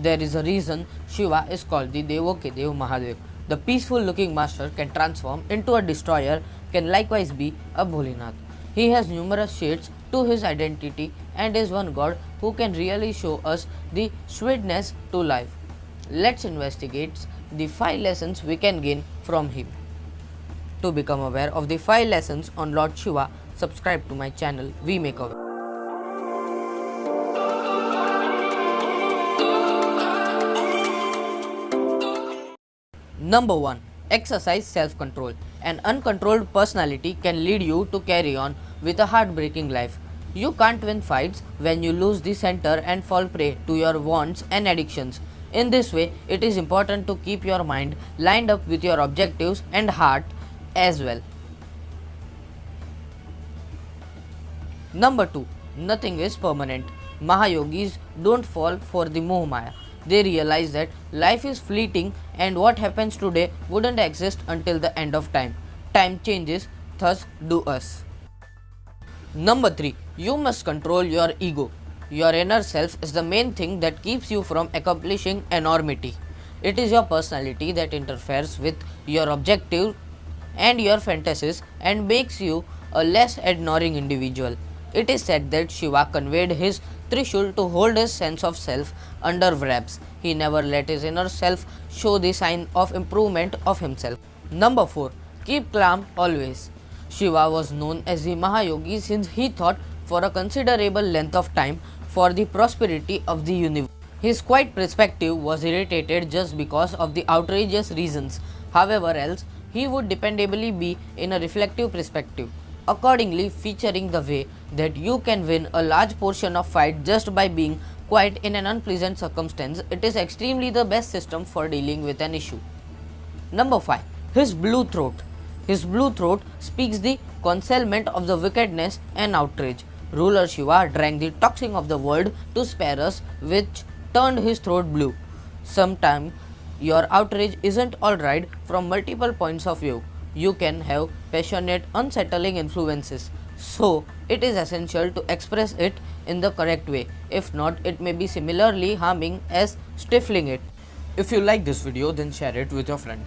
There is a reason Shiva is called the Devokedev Mahadev. The peaceful looking master can transform into a destroyer, can likewise be a Bholinath. He has numerous shades to his identity and is one god who can really show us the sweetness to life. Let's investigate the 5 lessons we can gain from him. To become aware of the 5 lessons on Lord Shiva, subscribe to my channel We Make Aware. Number 1. Exercise self-control. An uncontrolled personality can lead you to carry on with a heartbreaking life. You can't win fights when you lose the center and fall prey to your wants and addictions. In this way, it is important to keep your mind lined up with your objectives and heart as well. Number 2. Nothing is permanent. Mahayogis don't fall for the Mohamaya. They realize that life is fleeting and what happens today wouldn't exist until the end of time. Time changes, thus do us. Number 3. You must control your ego. Your inner self is the main thing that keeps you from accomplishing enormity. It is your personality that interferes with your objective and your fantasies and makes you a less ignoring individual. It is said that Shiva conveyed his Trishul to hold his sense of self under wraps. He never let his inner self show the sign of improvement of himself. Number 4. Keep calm always. Shiva was known as the Mahayogi since he thought for a considerable length of time for the prosperity of the universe. His quiet perspective was irritated just because of the outrageous reasons. However else, he would dependably be in a reflective perspective. Accordingly, featuring the way that you can win a large portion of fight just by being quiet in an unpleasant circumstance, it is extremely the best system for dealing with an issue. Number 5. His blue throat. His blue throat speaks the concealment of the wickedness and outrage. Ruler Shiva drank the toxin of the world to spare us, which turned his throat blue. Sometimes your outrage isn't alright from multiple points of view. You can have passionate, unsettling influences. So, it is essential to express it in the correct way. If not, it may be similarly harming as stifling it. If you like this video, then share it with your friend.